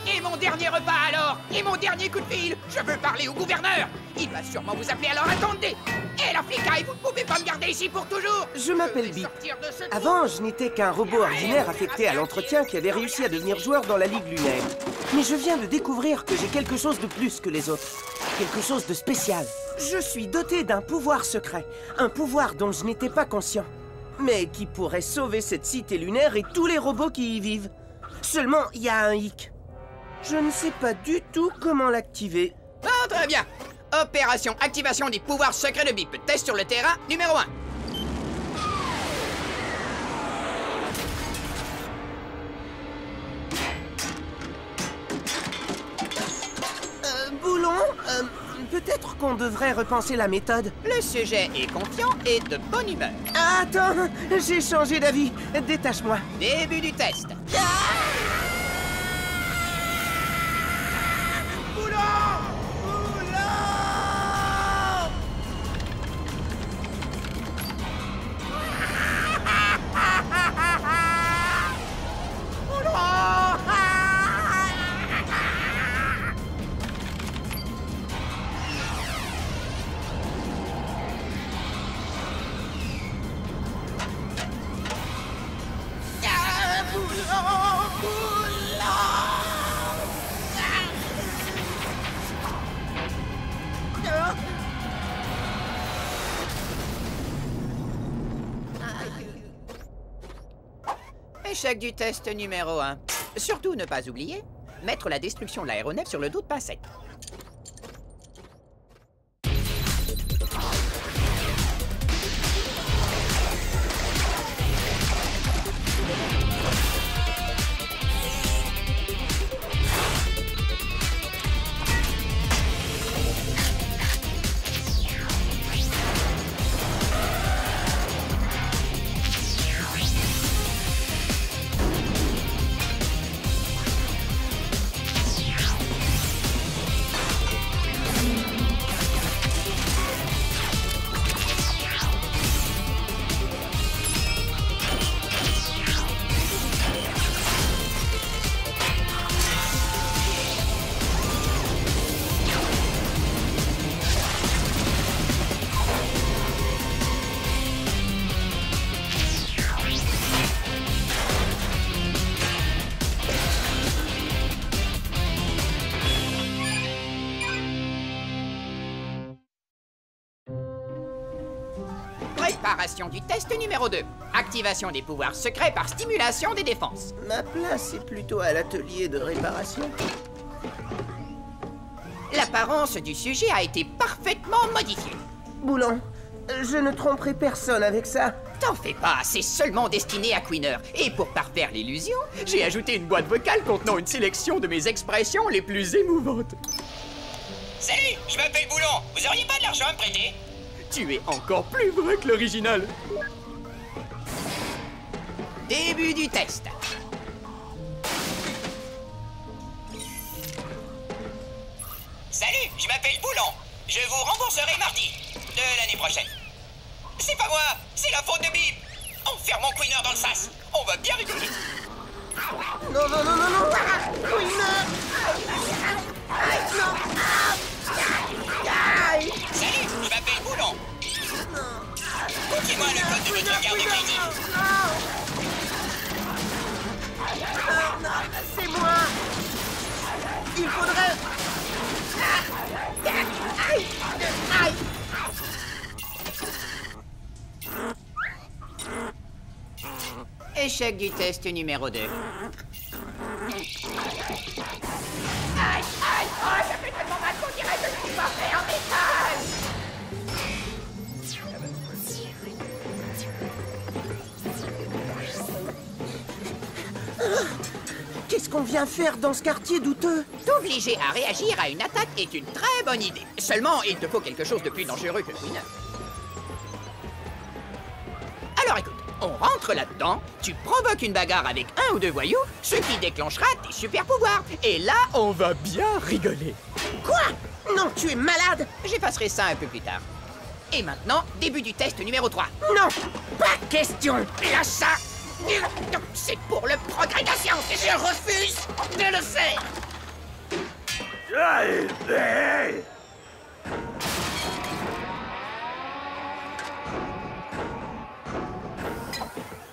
Et mon dernier repas alors? Et mon dernier coup de fil? Je veux parler au gouverneur. Il va sûrement vous appeler, alors attendez. Et la flicaille, vous ne pouvez pas me garder ici pour toujours. Je m'appelle Bip. Avant, je n'étais qu'un robot ordinaire affecté à l'entretien qui avait réussi à devenir joueur dans la Ligue lunaire. Mais je viens de découvrir que j'ai quelque chose de plus que les autres. Quelque chose de spécial. Je suis doté d'un pouvoir secret. Un pouvoir dont je n'étais pas conscient. Mais qui pourrait sauver cette cité lunaire et tous les robots qui y vivent. Seulement, il y a un hic. Je ne sais pas du tout comment l'activer. Ah, très bien. Opération activation des pouvoirs secrets de Bip. Test sur le terrain, numéro 1. Boulon, peut-être qu'on devrait repenser la méthode. Le sujet est confiant et de bonne humeur. Attends, j'ai changé d'avis. Détache-moi. Début du test. Échec du test numéro 1. Surtout ne pas oublier, mettre la destruction de l'aéronef sur le dos de Pincette. Préparation du test numéro 2. Activation des pouvoirs secrets par stimulation des défenses. Ma place est plutôt à l'atelier de réparation. L'apparence du sujet a été parfaitement modifiée. Boulon, je ne tromperai personne avec ça. T'en fais pas, c'est seulement destiné à Queener. Et pour parfaire l'illusion, j'ai ajouté une boîte vocale contenant une sélection de mes expressions les plus émouvantes. Salut, je m'appelle Boulon. Vous auriez pas de l'argent à me prêter? Tu es encore plus vrai que l'original. Début du test. Salut, je m'appelle Boulon. Je vous rembourserai mardi de l'année prochaine. C'est pas moi, c'est la faute de Bip. Enfermons Queener dans le sas. On va bien rigoler. Non, non, non, non, non. Queener. Non. Salut, je m'appelle Boulon. Copiez-moi le code de votre carte de crédit. Non, c'est moi. Il faudrait... Aïe. Aïe. Échec du test numéro 2. Aïe, aïe, oh, ça fait tellement mal qu'on dirait que je suis pas fait en métal. Qu'est-ce qu'on vient faire dans ce quartier douteux? T'obliger à réagir à une attaque est une très bonne idée. Seulement, il te faut quelque chose de plus dangereux que Queener. Alors écoute, on rentre là-dedans, tu provoques une bagarre avec un ou deux voyous, ce qui déclenchera tes super pouvoirs. Et là, on va bien rigoler. Quoi? Non, tu es malade. J'effacerai ça un peu plus tard. Et maintenant, début du test numéro 3. Non, pas question. Lâche ça. C'est pour le progrès de la science et je refuse de le faire.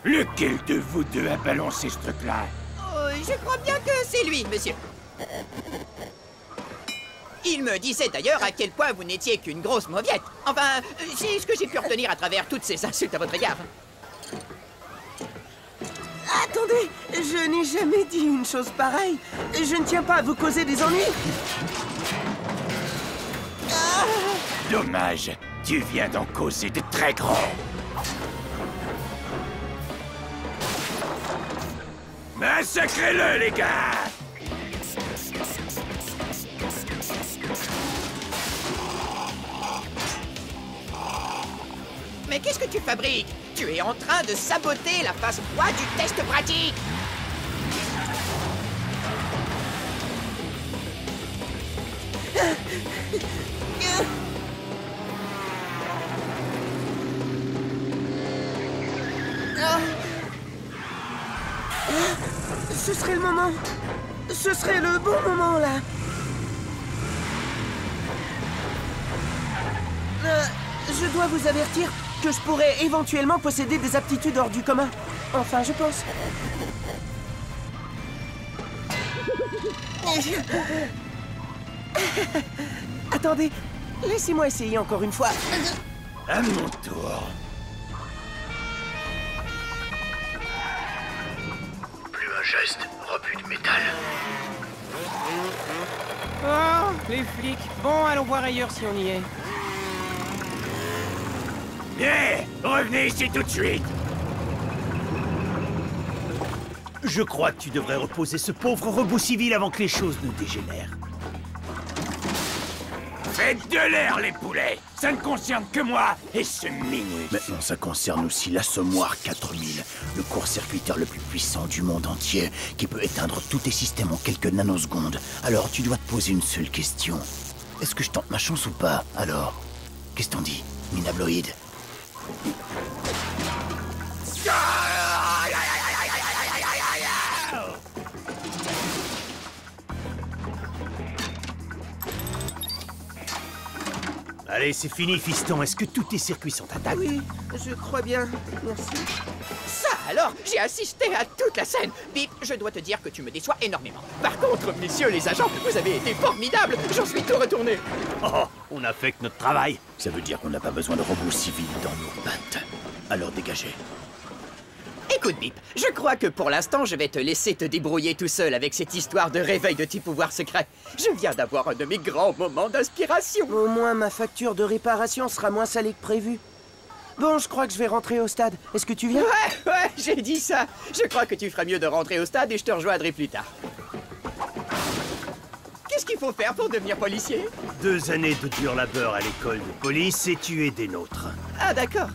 Lequel de vous deux a balancé ce truc-là? Je crois bien que c'est lui, monsieur. Il me disait d'ailleurs à quel point vous n'étiez qu'une grosse mauviette. Enfin, c'est ce que j'ai pu retenir à travers toutes ces insultes à votre égard. Attendez, je n'ai jamais dit une chose pareille. Je ne tiens pas à vous causer des ennuis. Dommage, tu viens d'en causer de très grands. Massacrez-le, les gars! Mais qu'est-ce que tu fabriques? Tu es en train de saboter la phase 3 du test pratique. Ce serait le moment. Ce serait le bon moment, là. Je dois vous avertir que je pourrais éventuellement posséder des aptitudes hors du commun. Enfin, je pense. Attendez, laissez-moi essayer encore une fois. À mon tour. Plus un geste, rebut de métal. Oh, les flics. Bon, allons voir ailleurs si on y est. Hé, revenez ici tout de suite. Je crois que tu devrais reposer ce pauvre robot civil avant que les choses ne dégénèrent. Faites de l'air, les poulets. Ça ne concerne que moi et ce minus. Maintenant, ça concerne aussi l'Assommoir 4000, le court-circuiteur le plus puissant du monde entier, qui peut éteindre tous tes systèmes en quelques nanosecondes. Alors, tu dois te poser une seule question. Est-ce que je tente ma chance ou pas, alors? Qu'est-ce que t'en dis, Minabloïd? Allez, c'est fini, fiston. Est-ce que tous tes circuits sont intacts? Oui, je crois bien. Merci. Ça alors, j'ai assisté à toute la scène. Bip, je dois te dire que tu me déçois énormément. Par contre, messieurs les agents, vous avez été formidables. J'en suis tout retourné. Oh, on a fait que notre travail. Ça veut dire qu'on n'a pas besoin de robots civils dans nos pattes. Alors dégagez. Écoute, Bip, je crois que pour l'instant, je vais te laisser te débrouiller tout seul avec cette histoire de réveil de tes pouvoirs secrets. Je viens d'avoir un de mes grands moments d'inspiration. Au moins, ma facture de réparation sera moins salée que prévu. Bon, je crois que je vais rentrer au stade. Est-ce que tu viens? Ouais, j'ai dit ça. Je crois que tu ferais mieux de rentrer au stade et je te rejoindrai plus tard. Qu'est-ce qu'il faut faire pour devenir policier? 2 années de dur labeur à l'école de police et tu es des nôtres. Ah, d'accord.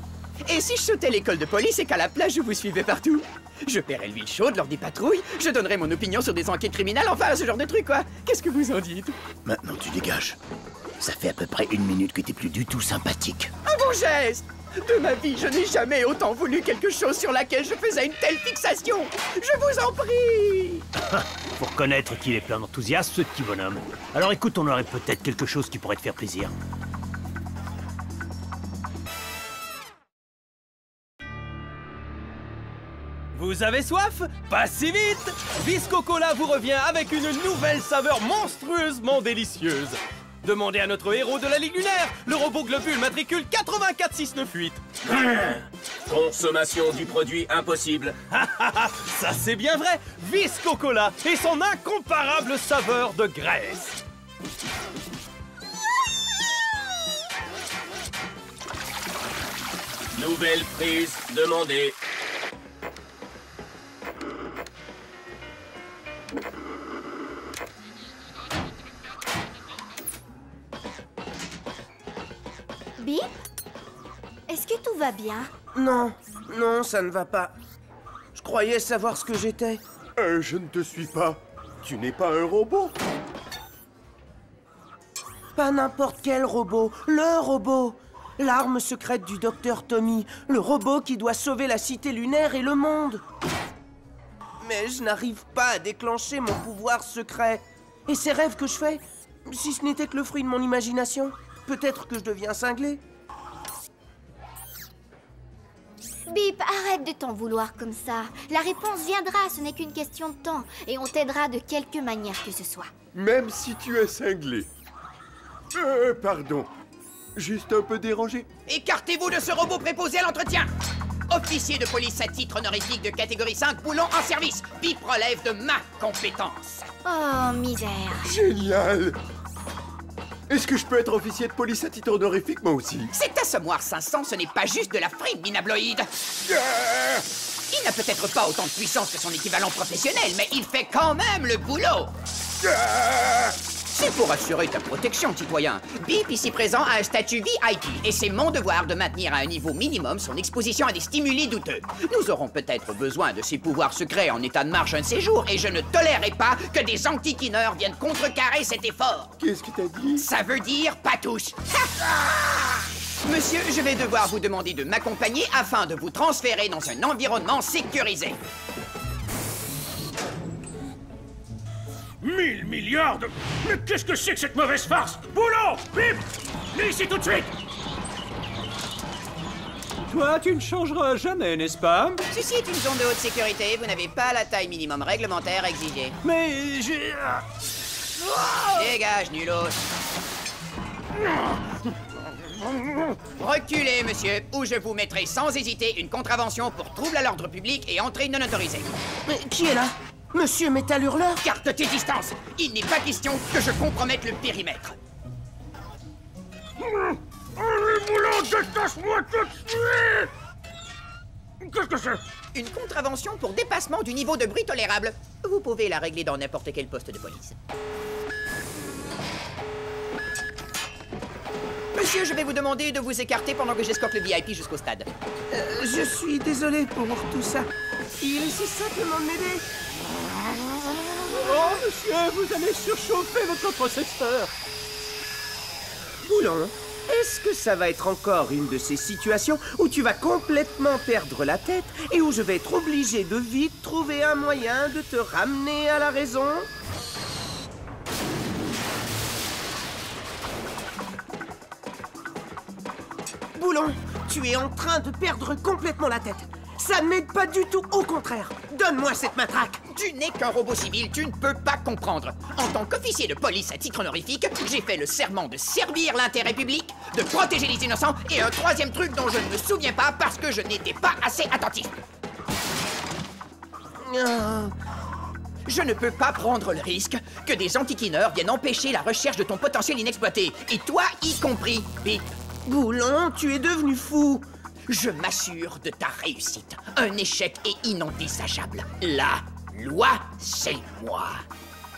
Et si je sautais l'école de police et qu'à la place, je vous suivais partout? Je paierais l'huile chaude lors des patrouilles, je donnerais mon opinion sur des enquêtes criminelles, enfin, ce genre de truc, quoi. Qu'est-ce que vous en dites? Maintenant, tu dégages. Ça fait à peu près 1 minute que t'es plus du tout sympathique. Un bon geste! De ma vie, je n'ai jamais autant voulu quelque chose sur laquelle je faisais une telle fixation. Je vous en prie! Faut reconnaître qu'il est plein d'enthousiasme, ce petit bonhomme. Alors écoute, on aurait peut-être quelque chose qui pourrait te faire plaisir. Vous avez soif? Pas si vite! Visco Cola vous revient avec une nouvelle saveur monstrueusement délicieuse. Demandez à notre héros de la Ligue lunaire, le robot globule matricule 84698. Consommation du produit impossible. Ça c'est bien vrai! Visco Cola et son incomparable saveur de graisse. Nouvelle prise demandée. Bip? Est-ce que tout va bien? Non, non, ça ne va pas. Je croyais savoir ce que j'étais. Je ne te suis pas. Tu n'es pas un robot. Pas n'importe quel robot, le robot. L'arme secrète du docteur Tommy, le robot qui doit sauver la cité lunaire et le monde. Mais je n'arrive pas à déclencher mon pouvoir secret. Et ces rêves que je fais, si ce n'était que le fruit de mon imagination, peut-être que je deviens cinglé. Bip, arrête de t'en vouloir comme ça. La réponse viendra, ce n'est qu'une question de temps. Et on t'aidera de quelque manière que ce soit. Même si tu es cinglé. Pardon. Juste un peu dérangé. Écartez-vous de ce robot préposé à l'entretien. Officier de police à titre honorifique de catégorie 5, Boulon en service. Bip relève de ma compétence. Oh, misère. Génial. Est-ce que je peux être officier de police à titre honorifique, moi aussi? Cet assommoir 500, ce n'est pas juste de la frime minabloïde. Il n'a peut-être pas autant de puissance que son équivalent professionnel, mais il fait quand même le boulot. C'est pour assurer ta protection, citoyen. Bip, ici présent, a un statut VIP, et c'est mon devoir de maintenir à un niveau minimum son exposition à des stimuli douteux. Nous aurons peut-être besoin de ses pouvoirs secrets en état de marche un de ces jours, et je ne tolérerai pas que des antiquineurs viennent contrecarrer cet effort. Qu'est-ce que t'as dit? Ça veut dire patouche. Monsieur, je vais devoir vous demander de m'accompagner afin de vous transférer dans un environnement sécurisé. 1000 milliards de... Mais qu'est-ce que c'est que cette mauvaise farce? Boulon! Bip! Viens ici tout de suite! Toi, tu ne changeras jamais, n'est-ce pas? Ceci est une zone de haute sécurité. Vous n'avez pas la taille minimum réglementaire exigée. Mais j'ai... Dégage, nulos. Reculez, monsieur, ou je vous mettrai sans hésiter une contravention pour trouble à l'ordre public et entrée non autorisée. Mais qui est là? Monsieur Métal Hurleur? Garde tes distances. Il n'est pas question que je compromette le périmètre. Allez, Boulon, détache-moi tout de suite! Qu'est-ce que c'est? Une contravention pour dépassement du niveau de bruit tolérable. Vous pouvez la régler dans n'importe quel poste de police. Monsieur, je vais vous demander de vous écarter pendant que j'escorte le VIP jusqu'au stade. Je suis désolé pour tout ça. Il est si simplement de m'aider. Oh, monsieur, vous allez surchauffer votre processeur. Boulon, est-ce que ça va être encore une de ces situations où tu vas complètement perdre la tête et où je vais être obligé de vite trouver un moyen de te ramener à la raison? Boulon, tu es en train de perdre complètement la tête. Ça ne m'aide pas du tout, au contraire. Donne-moi cette matraque. Tu n'es qu'un robot civil, tu ne peux pas comprendre. En tant qu'officier de police à titre honorifique, j'ai fait le serment de servir l'intérêt public, de protéger les innocents, et un troisième truc dont je ne me souviens pas parce que je n'étais pas assez attentif. Je ne peux pas prendre le risque que des antiquineurs viennent empêcher la recherche de ton potentiel inexploité, et toi y compris, Bip. Boulon, tu es devenu fou. Je m'assure de ta réussite. Un échec est inenvisageable. La loi, c'est moi.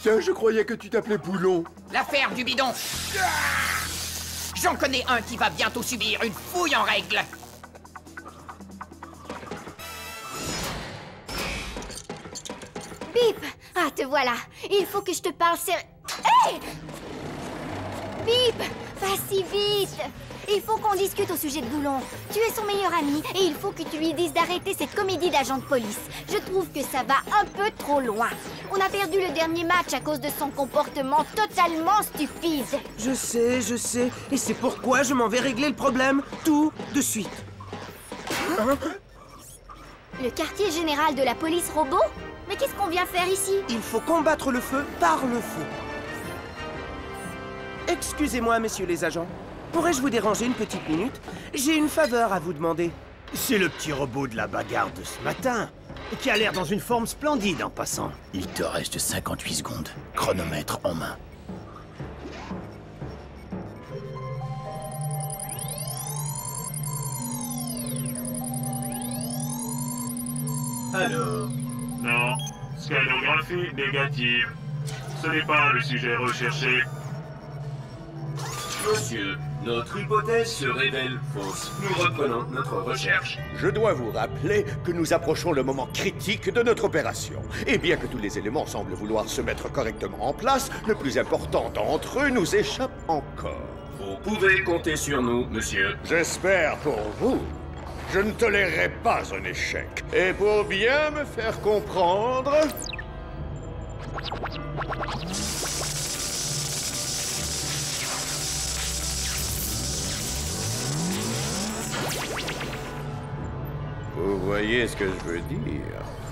Tiens, je croyais que tu t'appelais Boulon. L'affaire du bidon. J'en connais un qui va bientôt subir une fouille en règle. Bip! Ah, te voilà. Il faut que je te parle Hey! Bip! Pas si vite! Il faut qu'on discute au sujet de Boulon. Tu es son meilleur ami et il faut que tu lui dises d'arrêter cette comédie d'agent de police. Je trouve que ça va un peu trop loin. On a perdu le dernier match à cause de son comportement totalement stupide. Je sais. Et c'est pourquoi je m'en vais régler le problème tout de suite. Hein? Le quartier général de la police robot? Mais qu'est-ce qu'on vient faire ici? Il faut combattre le feu par le feu. Excusez-moi, messieurs les agents. Pourrais-je vous déranger une petite minute? J'ai une faveur à vous demander. C'est le petit robot de la bagarre de ce matin, qui a l'air dans une forme splendide en passant. Il te reste 58 secondes, chronomètre en main. Alors? Non. Scanographie négative. Ce n'est pas le sujet recherché. Monsieur, notre hypothèse se révèle fausse. Nous reprenons notre recherche. Je dois vous rappeler que nous approchons le moment critique de notre opération. Et bien que tous les éléments semblent vouloir se mettre correctement en place, le plus important d'entre eux nous échappe encore. Vous pouvez compter sur nous, monsieur. J'espère pour vous. Je ne tolérerai pas un échec. Et pour bien me faire comprendre... Vous voyez ce que je veux dire?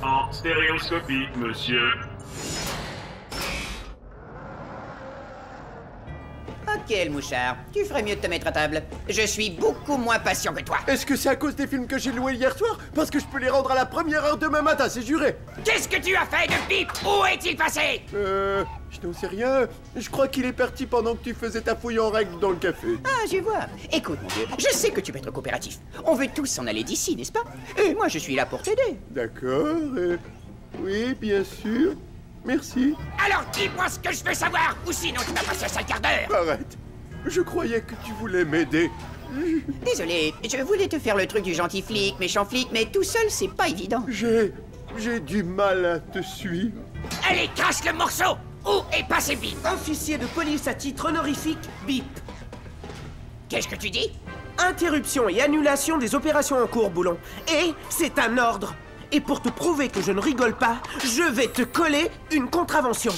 En stéréoscopie, monsieur. Ok, le mouchard, tu ferais mieux de te mettre à table. Je suis beaucoup moins patient que toi. Est-ce que c'est à cause des films que j'ai loués hier soir? Parce que je peux les rendre à la première heure demain matin, c'est juré. Qu'est-ce que tu as fait de Bip? Où est-il passé? Je n'en sais rien. Je crois qu'il est parti pendant que tu faisais ta fouille en règle dans le café. Ah, je vois. Écoute, mon Dieu, je sais que tu veux être coopératif. On veut tous s'en aller d'ici, n'est-ce pas? Et moi, je suis là pour t'aider. D'accord, oui, bien sûr. Merci. Alors dis-moi ce que je veux savoir, ou sinon tu vas passer un sale quart d'heure. Arrête. Je croyais que tu voulais m'aider. Désolé, je voulais te faire le truc du gentil flic, méchant flic, mais tout seul, c'est pas évident. J'ai du mal à te suivre. Allez, crache le morceau! Où est passé Bip? Officier de police à titre honorifique, Bip. Qu'est-ce que tu dis? Interruption et annulation des opérations en cours, Boulon. Et c'est un ordre. Et pour te prouver que je ne rigole pas, je vais te coller une contravention.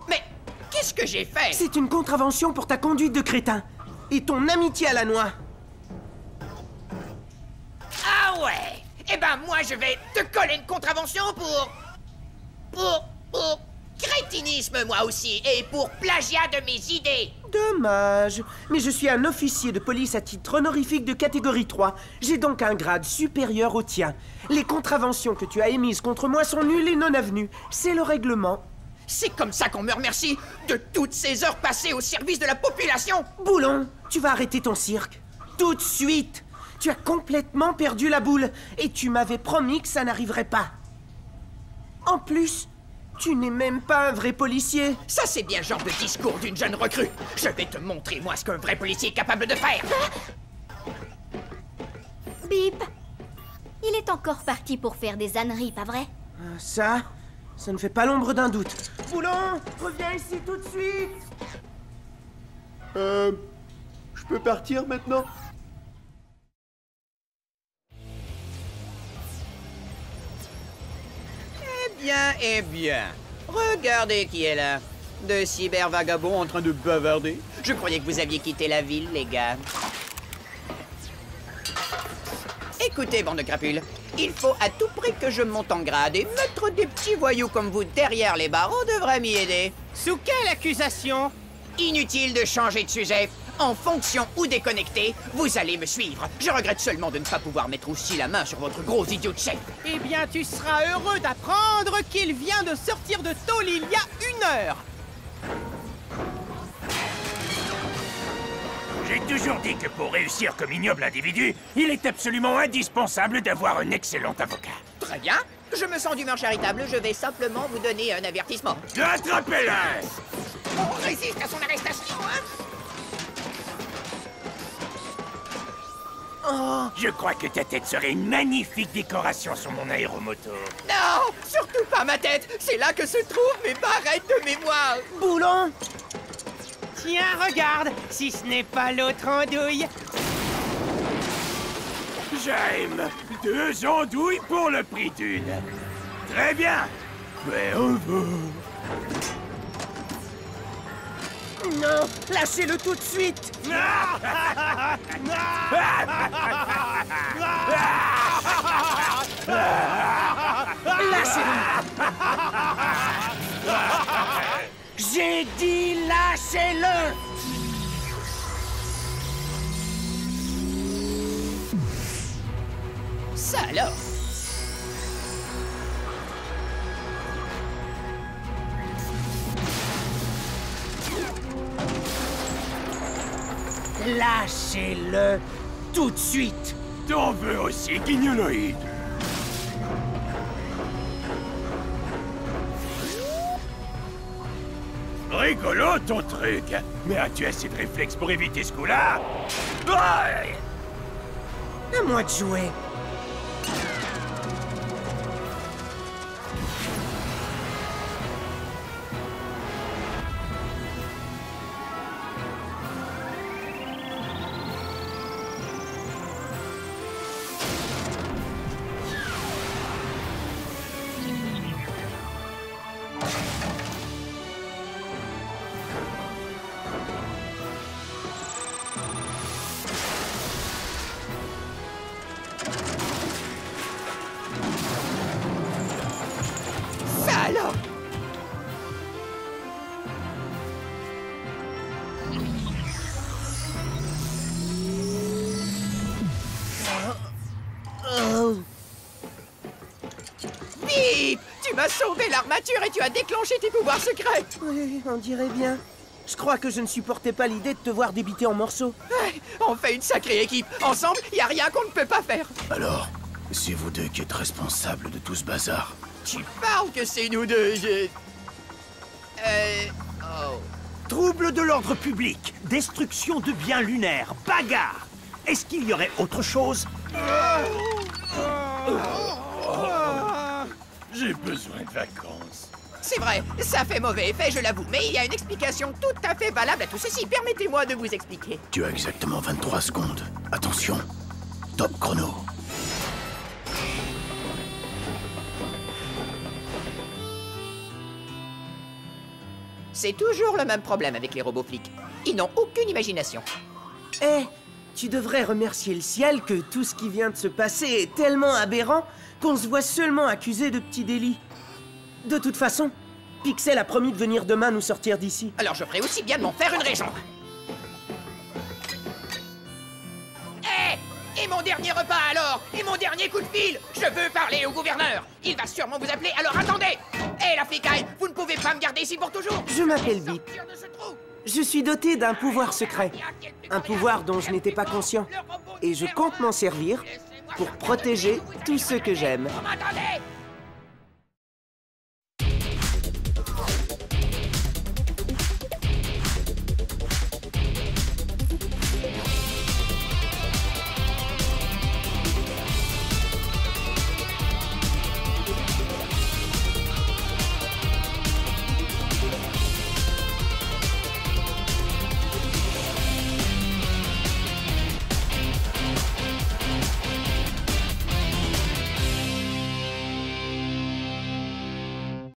Mais qu'est-ce que j'ai fait? C'est une contravention pour ta conduite de crétin. Et ton amitié à la noix. Ah ouais? Eh ben moi je vais te coller une contravention pour crétinisme moi aussi, et pour plagiat de mes idées. Dommage. Mais je suis un officier de police à titre honorifique de catégorie 3. J'ai donc un grade supérieur au tien. Les contraventions que tu as émises contre moi sont nulles et non avenues. C'est le règlement. C'est comme ça qu'on me remercie de toutes ces heures passées au service de la population. Boulon, tu vas arrêter ton cirque. Tout de suite. Tu as complètement perdu la boule. Et tu m'avais promis que ça n'arriverait pas. En plus, tu n'es même pas un vrai policier. Ça, c'est bien le genre de discours d'une jeune recrue. Je vais te montrer, moi, ce qu'un vrai policier est capable de faire. Bip, il est encore parti pour faire des âneries, pas vrai? Ça ne fait pas l'ombre d'un doute. Boulon, reviens ici tout de suite. Je peux partir maintenant? Eh bien. Regardez qui est là. De cyber-vagabonds en train de bavarder. Je croyais que vous aviez quitté la ville, les gars. Écoutez, bande de crapules, il faut à tout prix que je monte en grade, et mettre des petits voyous comme vous derrière les barreaux devrait m'y aider. Sous quelle accusation? Inutile de changer de sujet. En fonction ou déconnecté, vous allez me suivre. Je regrette seulement de ne pas pouvoir mettre aussi la main sur votre gros idiot de chef. Eh bien, tu seras heureux d'apprendre qu'il vient de sortir de tôle il y a 1 heure. J'ai toujours dit que pour réussir comme ignoble individu, il est absolument indispensable d'avoir un excellent avocat. Très bien. Je me sens d'humeur charitable. Je vais simplement vous donner un avertissement. Attrapez-le! On résiste à son arrestation, hein? Oh, je crois que ta tête serait une magnifique décoration sur mon aéromoto. Non, surtout pas ma tête. C'est là que se trouvent mes barrettes de mémoire. Boulon! Tiens, regarde, si ce n'est pas l'autre andouille. J'aime 2 andouilles pour le prix d'une. Très bien. Mais au revoir. Non, lâchez-le tout de suite. Lâchez-le. J'ai dit lâchez-le. Ça alors. Lâchez-le tout de suite. T'en veux aussi, guignoloïde. Rigolo ton truc. Mais as-tu assez de réflexes pour éviter ce coup-là? À moi de jouer. Bip! Tu m'as sauvé l'armature et tu as déclenché tes pouvoirs secrets. Oui, on dirait bien. Je crois que je ne supportais pas l'idée de te voir débiter en morceaux. Ouais, on fait une sacrée équipe. Ensemble, y a rien qu'on ne peut pas faire. Alors, c'est vous deux qui êtes responsables de tout ce bazar. Tu parles que c'est nous deux, Oh. Trouble de l'ordre public, destruction de biens lunaires, bagarre. Est-ce qu'il y aurait autre chose? J'ai besoin de vacances. C'est vrai, ça fait mauvais effet, je l'avoue. Mais il y a une explication tout à fait valable à tout ceci. Permettez-moi de vous expliquer. Tu as exactement 23 secondes. Attention, top chrono. C'est toujours le même problème avec les robots flics. Ils n'ont aucune imagination. Eh, tu devrais remercier le ciel que tout ce qui vient de se passer est tellement aberrant qu'on se voit seulement accusé de petits délits. De toute façon, Pixel a promis de venir demain nous sortir d'ici. Alors je ferai aussi bien de m'en faire une raison. Et mon dernier repas alors? Et mon dernier coup de fil? Je veux parler au gouverneur. Il va sûrement vous appeler, alors attendez. La flicaille, vous ne pouvez pas me garder ici pour toujours. Je m'appelle Bip. Je suis doté d'un pouvoir secret. Un pouvoir dont je n'étais pas conscient. Et je compte m'en servir pour protéger tous ceux que j'aime. Vous m'entendez?